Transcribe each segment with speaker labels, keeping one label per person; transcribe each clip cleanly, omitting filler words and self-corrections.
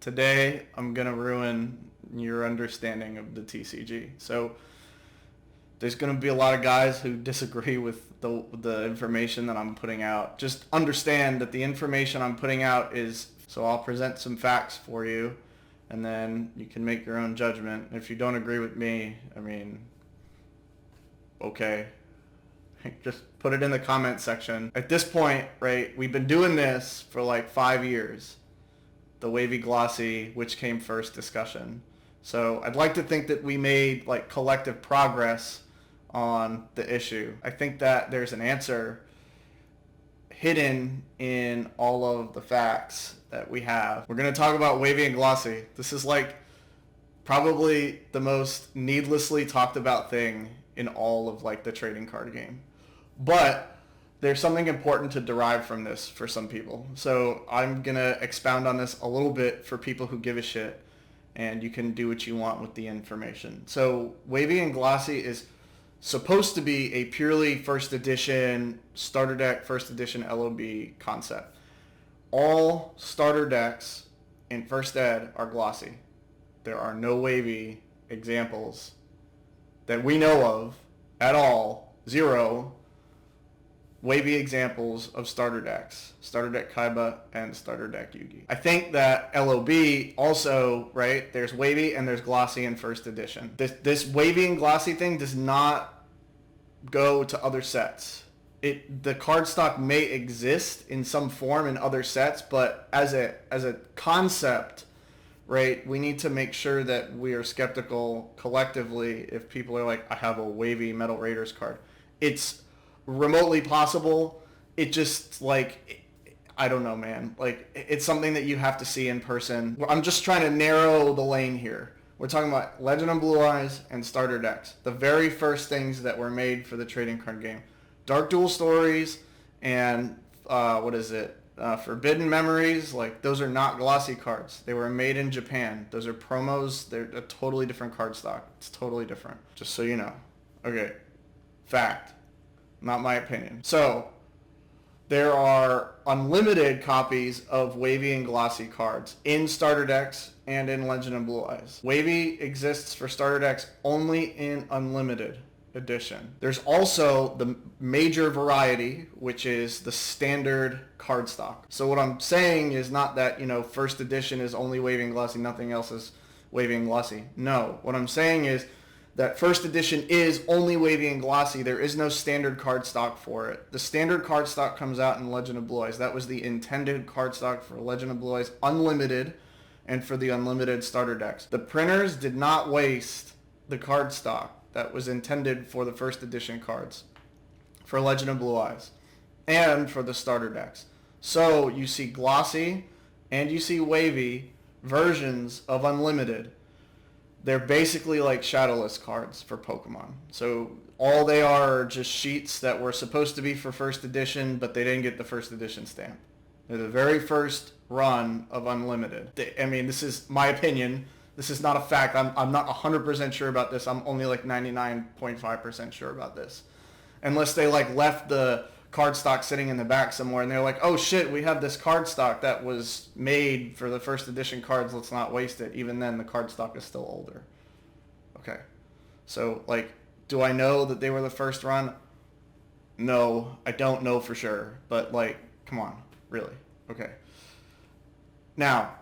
Speaker 1: Today, I'm going to ruin your understanding of the TCG. So, there's going to be a lot of guys who disagree with the information that I'm putting out. Just understand that the information I'm putting out is, so I'll present some facts for you, and then you can make your own judgment. If you don't agree with me, I mean, okay. Just put it in the comment section. At this point, right, we've been doing this for like 5 years. The wavy glossy, which came first discussion. So I'd like to think that we made like collective progress on the issue. I think that there's an answer hidden in all of the facts that we have. We're going to talk about wavy and glossy. This is like probably the most needlessly talked about thing in all of like the trading card game. But there's something important to derive from this for some people. So I'm going to expound on this a little bit for people who give a shit, and you can do what you want with the information. So wavy and glossy is supposed to be a purely first edition starter deck, first edition LOB concept. All starter decks in first ed are glossy. There are no wavy examples that we know of at all. Zero wavy examples of starter decks. Starter deck Kaiba and starter deck Yugi. I think that LOB also, right, there's wavy and there's glossy in first edition. This wavy and glossy thing does not go to other sets. The card stock may exist in some form in other sets, but as a concept, right, we need to make sure that we are skeptical collectively if people are like, I have a wavy Metal Raiders card. It's remotely possible. It just like, I don't know, man. Like, it's something that you have to see in person. I'm just trying to narrow the lane here. We're talking about Legend of Blue Eyes and starter decks. The very first things that were made for the trading card game. Dark Duel Stories and Forbidden Memories. Like, those are not glossy cards. They were made in Japan. Those are promos. They're a totally different card stock. It's totally different. Just so you know. Okay. Fact. Not my opinion. So, there are unlimited copies of wavy and glossy cards in starter decks and in Legend of Blue Eyes. Wavy exists for starter decks only in unlimited edition. There's also the major variety, which is the standard card stock. So what I'm saying is not that, first edition is only wavy and glossy, nothing else is wavy and glossy. No, what I'm saying is that first edition is only wavy and glossy. There is no standard card stock for it. The standard card stock comes out in Legend of Blue Eyes. That was the intended card stock for Legend of Blue Eyes Unlimited and for the Unlimited starter decks. The printers did not waste the card stock that was intended for the first edition cards for Legend of Blue Eyes and for the starter decks. So you see glossy and you see wavy versions of Unlimited. They're basically like shadowless cards for Pokemon. So all they are just sheets that were supposed to be for first edition, but they didn't get the first edition stamp. They're the very first run of Unlimited. This is my opinion. This is not a fact. I'm not 100% sure about this. I'm only like 99.5% sure about this. Unless they like left the card stock sitting in the back somewhere and they're like, oh shit, we have this card stock that was made for the first edition cards, let's not waste it. Even then the card stock is still older. Okay. So like, do I know that they were the first run? No, I don't know for sure. But like, come on, really. Okay. Now,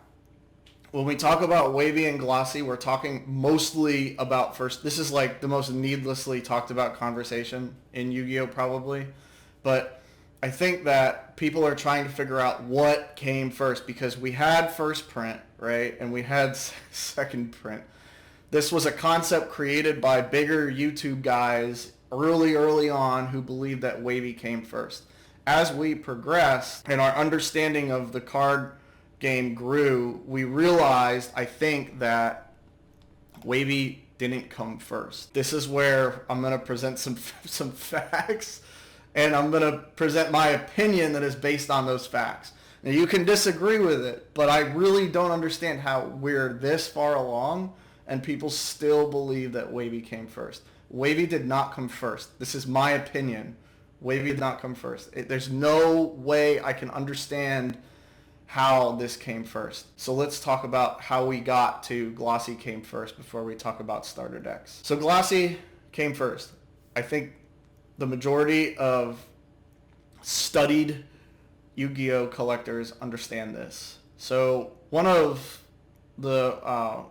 Speaker 1: when we talk about wavy and glossy, we're talking mostly about first. This is like the most needlessly talked about conversation in Yu-Gi-Oh! Probably. But I think that people are trying to figure out what came first because we had first print, right? And we had second print. This was a concept created by bigger YouTube guys early on who believed that wavy came first. As we progressed and our understanding of the card game grew, we realized, I think, that wavy didn't come first. This is where I'm going to present some facts. And I'm going to present my opinion that is based on those facts. Now, you can disagree with it, but I really don't understand how we're this far along and people still believe that wavy came first. Wavy did not come first. This is my opinion. Wavy did not come first. There's no way I can understand how this came first. So let's talk about how we got to Glossy came first before we talk about starter decks. So Glossy came first. I think the majority of studied Yu-Gi-Oh collectors understand this. So one of the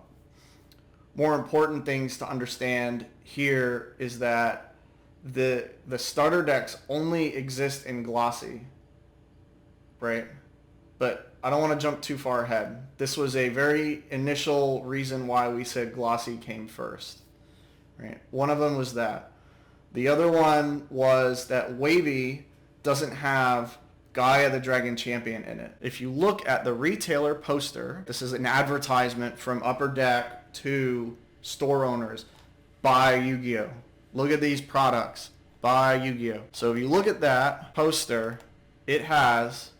Speaker 1: more important things to understand here is that the starter decks only exist in Glossy, right? But I don't want to jump too far ahead. This was a very initial reason why we said Glossy came first, right? One of them was that. The other one was that Wavy doesn't have Gaia the Dragon Champion in it. If you look at the retailer poster, this is an advertisement from Upper Deck to store owners. Buy Yu-Gi-Oh! Look at these products. Buy Yu-Gi-Oh! So if you look at that poster, it has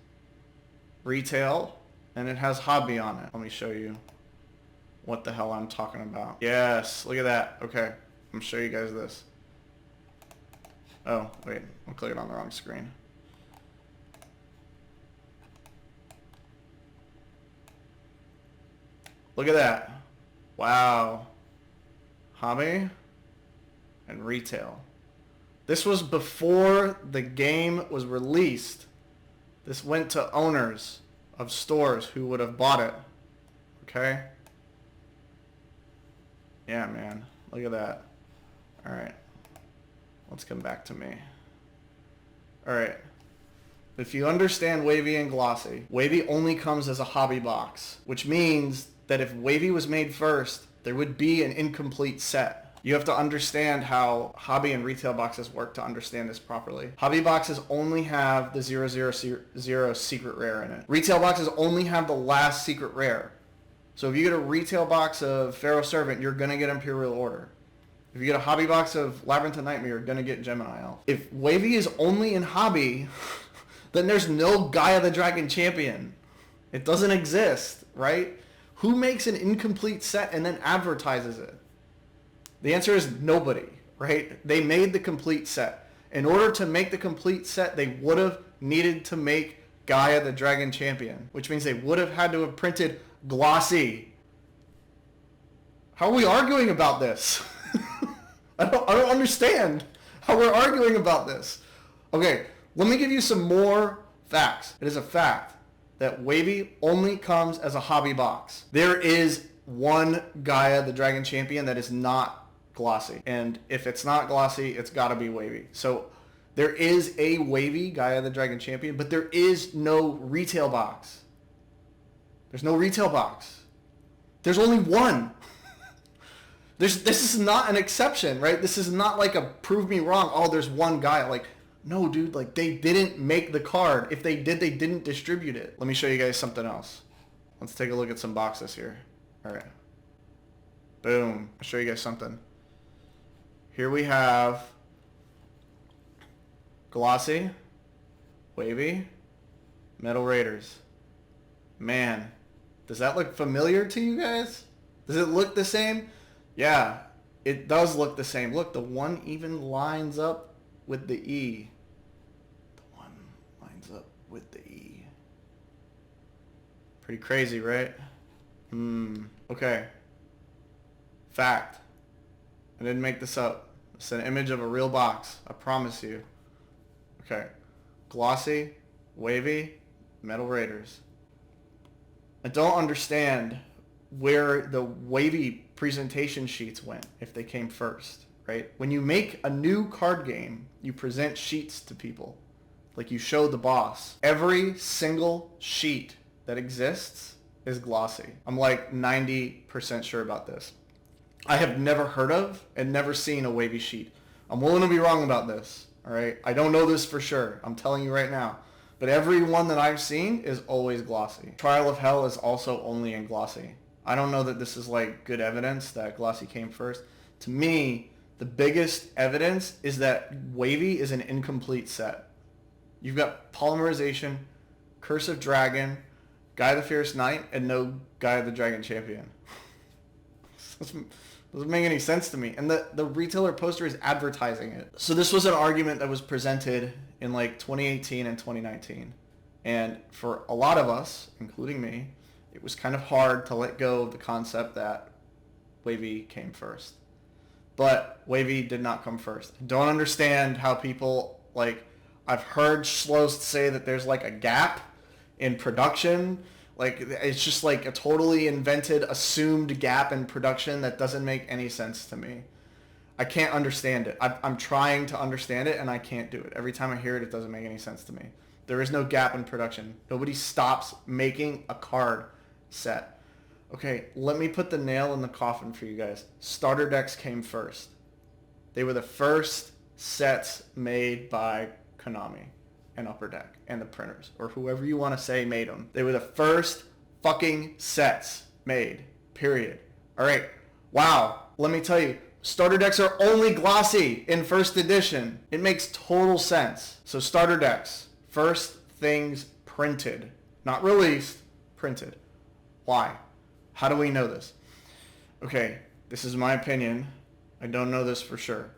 Speaker 1: retail and it has hobby on it. Let me show you what the hell I'm talking about. Yes, look at that. Okay, I'm gonna show you guys this. Oh, wait, I'm clicking on the wrong screen. Look at that. Wow. Hobby and retail. This was before the game was released. This went to owners of stores who would have bought it. Okay? Yeah, man. Look at that. All right. Let's come back to me. All right. If you understand Wavy and Glossy, Wavy only comes as a hobby box, which means that if Wavy was made first, there would be an incomplete set. You have to understand how hobby and retail boxes work to understand this properly. Hobby boxes only have the 000 secret rare in it. Retail boxes only have the last secret rare. So if you get a retail box of Pharaoh Servant, you're going to get Imperial Order. If you get a hobby box of Labyrinth of Nightmare, you're going to get Gemini Elf. If Wavy is only in hobby, then there's no Gaia the Dragon Champion. It doesn't exist, right? Who makes an incomplete set and then advertises it? The answer is nobody, right? They made the complete set. In order to make the complete set, they would have needed to make Gaia the Dragon Champion, which means they would have had to have printed Glossy. How are we arguing about this? I don't understand how we're arguing about this. Okay, let me give you some more facts. It is a fact that Wavy only comes as a hobby box. There is one Gaia the Dragon Champion that is not Glossy. And if it's not Glossy, it's got to be Wavy. So there is a Wavy Gaia the Dragon Champion, but there is no retail box. There's no retail box. There's only one. This is not an exception, right? This is not like a prove me wrong. Oh, there's one guy. Like, no, dude, like they didn't make the card. If they did, they didn't distribute it. Let me show you guys something else. Let's take a look at some boxes here. All right. Boom. I'll show you guys something. Here we have Glossy, Wavy, Metal Raiders. Man, does that look familiar to you guys? Does it look the same? Yeah, it does look the same. Look, the one even lines up with the E. The one lines up with the E. Pretty crazy, right? Okay. Fact. I didn't make this up. It's an image of a real box. I promise you. Okay. Glossy, Wavy, Metal Raiders. I don't understand where the Wavy presentation sheets went if they came first, right? When you make a new card game, you present sheets to people. Like you show the boss. Every single sheet that exists is Glossy. I'm like 90% sure about this. I have never heard of and never seen a Wavy sheet. I'm willing to be wrong about this, all right? I don't know this for sure. I'm telling you right now. But every one that I've seen is always Glossy. Trial of Hell is also only in Glossy. I don't know that this is like good evidence that Glossy came first. To me, the biggest evidence is that Wavy is an incomplete set. You've got Polymerization, Curse of Dragon, Gaia the Fierce Knight, and no Gaia the Dragon Champion. Doesn't make any sense to me. And the retailer poster is advertising it. So this was an argument that was presented in like 2018 and 2019. And for a lot of us, including me, it was kind of hard to let go of the concept that Wavy came first. But Wavy did not come first. I don't understand how people, like, I've heard Schlost say that there's like a gap in production. Like, it's just like a totally invented, assumed gap in production that doesn't make any sense to me. I can't understand it. I'm trying to understand it, and I can't do it. Every time I hear it, it doesn't make any sense to me. There is no gap in production. Nobody stops making a card set. Okay, let me put the nail in the coffin for you guys. Starter decks came first. They were the first sets made by Konami and Upper Deck and the printers, or whoever you want to say made them. They were the first fucking sets made, period. All right, wow, let me tell you, starter decks are only glossy in first edition. It makes total sense. So starter decks, first things printed, not released, printed. Why? How do we know this? Okay, this is my opinion. I don't know this for sure.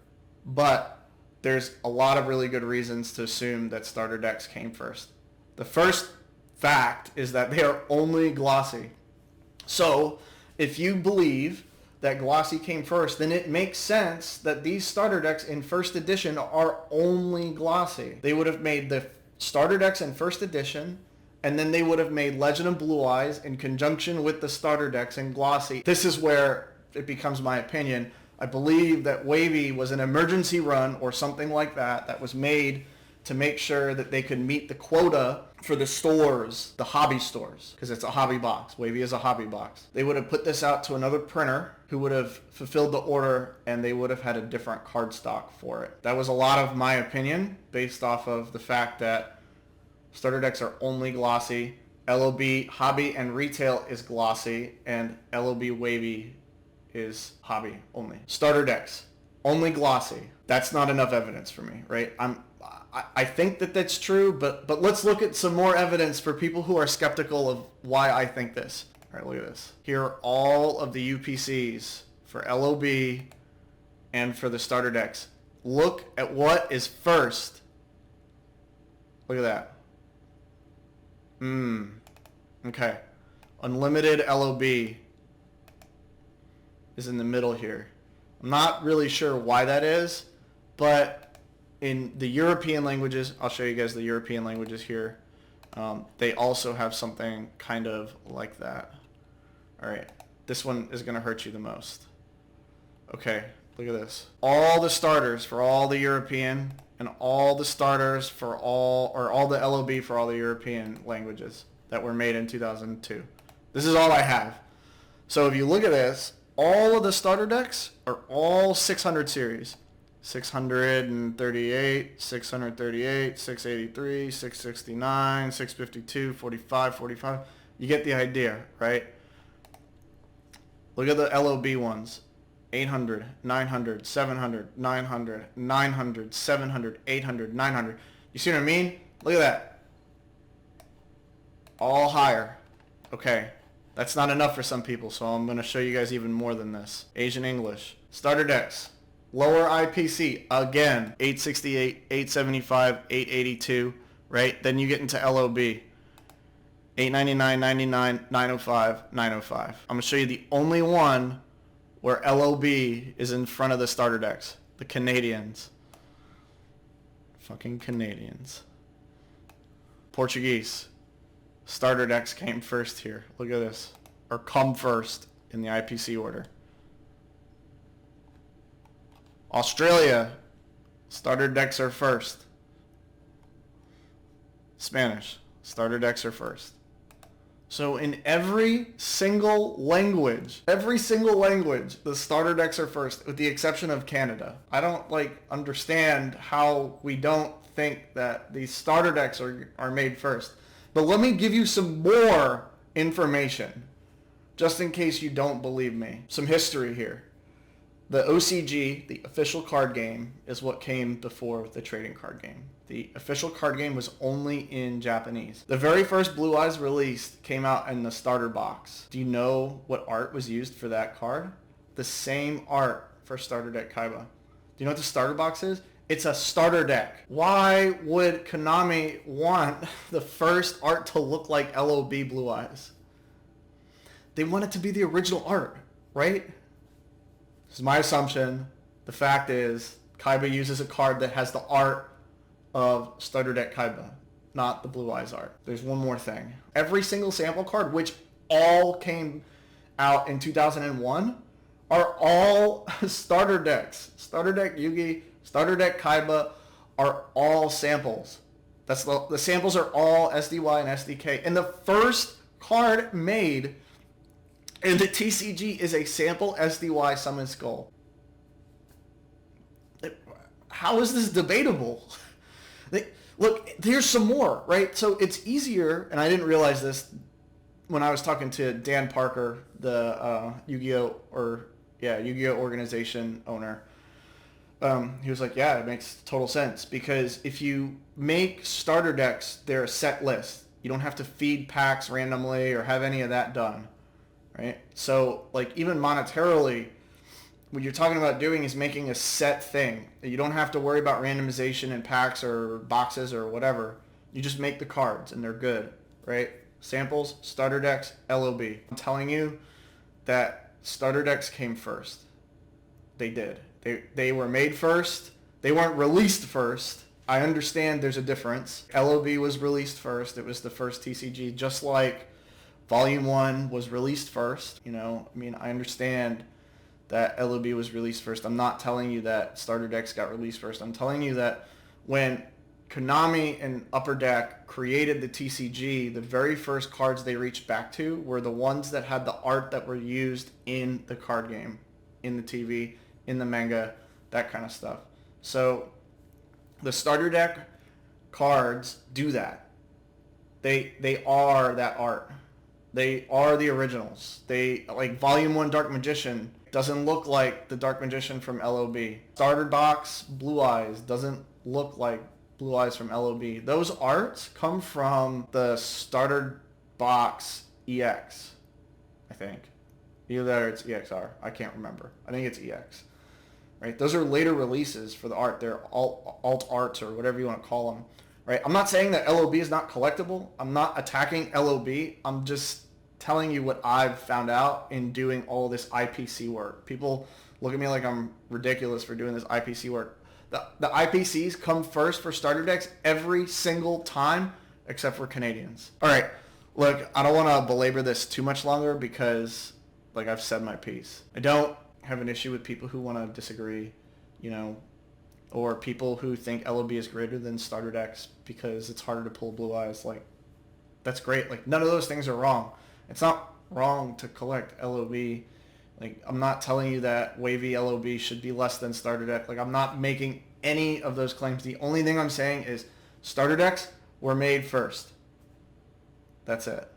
Speaker 1: But there's a lot of really good reasons to assume that starter decks came first. The first fact is that they are only glossy. So if you believe that glossy came first, then it makes sense that these starter decks in first edition are only glossy. They would have made the starter decks in first edition, and then they would have made Legend of Blue Eyes in conjunction with the starter decks in glossy. This is where it becomes my opinion. I believe that Wavy was an emergency run or something like that that was made to make sure that they could meet the quota for the stores, the hobby stores, because it's a hobby box. Wavy is a hobby box. They would have put this out to another printer who would have fulfilled the order, and they would have had a different card stock for it. That was a lot of my opinion based off of the fact that starter decks are only glossy. LOB hobby and retail is glossy, and LOB wavy is hobby only. Starter decks only glossy. That's not enough evidence for me, right? I think that that's true, but let's look at some more evidence for people who are skeptical of why I think this. All right, look at this. Here are all of the UPCs for LOB and for the starter decks. Look at what is first. Look at that. Okay. Unlimited LOB is in the middle here. I'm not really sure why that is, but in the European languages, I'll show you guys the European languages here. They also have something kind of like that. All right. This one is going to hurt you the most. Okay. Look at this. All the starters for all the European and all the starters for all the LOB for all the European languages that were made in 2002. This is all I have. So if you look at this, all of the starter decks are all 600 series. 638, 638, 683, 669, 652, 45, 45. You get the idea, right? Look at the LOB ones. 800, 900, 700, 900, 900, 700, 800, 900. You see what I mean? Look at that. All higher. Okay. That's not enough for some people, so I'm going to show you guys even more than this. Asian English. Starter decks. Lower IPC. Again. 868, 875, 882. Right? Then you get into LOB. 899, 99, 905, 905. I'm going to show you the only one where LOB is in front of the starter decks. The Canadians. Fucking Canadians. Portuguese. Starter decks came first here. Look at this. Or come first in the IPC order. Australia. Starter decks are first. Spanish. Starter decks are first. So in every single language, the starter decks are first, with the exception of Canada. I don't understand how we don't think that these starter decks are made first. But let me give you some more information, just in case you don't believe me. Some history here. The OCG, the official card game, is what came before the trading card game. The official card game was only in Japanese. The very first Blue Eyes released came out in the starter box. Do you know what art was used for that card? The same art for Starter Deck Kaiba. Do you know what the starter box is? It's a starter deck. Why would Konami want the first art to look like LOB Blue Eyes? They want it to be the original art, right? This is my assumption. The fact is, Kaiba uses a card that has the art of Starter Deck Kaiba, not the Blue Eyes art. There's one more thing. Every single sample card, which all came out in 2001, are all starter decks. Starter Deck Yugi, Starter Deck Kaiba are all samples. The samples are all SDY and SDK. And the first card made in the TCG is a sample SDY Summon Skull. How is this debatable? Look, here's some more, right? So it's easier, and I didn't realize this when I was talking to Dan Parker, the Yu-Gi-Oh! Yu-Gi-Oh! Organization owner. He was like, yeah, it makes total sense, because if you make starter decks, they're a set list. You don't have to feed packs randomly or have any of that done, right? So, like, even monetarily, what you're talking about doing is making a set thing. You don't have to worry about randomization in packs or boxes or whatever. You just make the cards and they're good, right? Samples, starter decks, LOB. I'm telling you that starter decks came first. They did. They were made first. They weren't released first. I understand there's a difference. LOB was released first. It was the first TCG, just like Volume 1 was released first. You know, I mean, I understand that LOB was released first. I'm not telling you that starter decks got released first. I'm telling you that when Konami and Upper Deck created the TCG, the very first cards they reached back to were the ones that had the art that were used in the card game, in the TV, in the manga, that kind of stuff. So the starter deck cards do that. They are that art. They are the originals. They, like, Volume 1 Dark Magician doesn't look like the Dark Magician from LOB. Starter Box Blue Eyes doesn't look like Blue Eyes from LOB. Those arts come from the Starter Box EX, I think. Either it's EXR. I can't remember. I think it's EX. Right? Those are later releases for the art. They're alt arts or whatever you want to call them. Right? I'm not saying that LOB is not collectible. I'm not attacking LOB. I'm just telling you what I've found out in doing all this IPC work. People look at me like I'm ridiculous for doing this IPC work. The IPCs come first for starter decks every single time, except for Canadians. All right, look, I don't want to belabor this too much longer because, like, I've said my piece. I don't have an issue with people who want to disagree, you know, or people who think LOB is greater than starter decks because it's harder to pull Blue Eyes. Like, that's great. Like, none of those things are wrong. It's not wrong to collect LOB. Like, I'm not telling you that wavy LOB should be less than starter deck. Like, I'm not making any of those claims. The only thing I'm saying is starter decks were made first. That's it.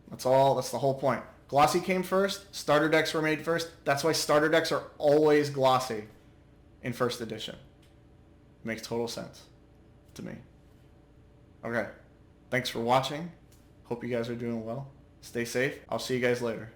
Speaker 1: That's all. That's the whole point. Glossy came first. Starter decks were made first. That's why starter decks are always glossy in first edition. It makes total sense to me. Okay. Thanks for watching. Hope you guys are doing well. Stay safe. I'll see you guys later.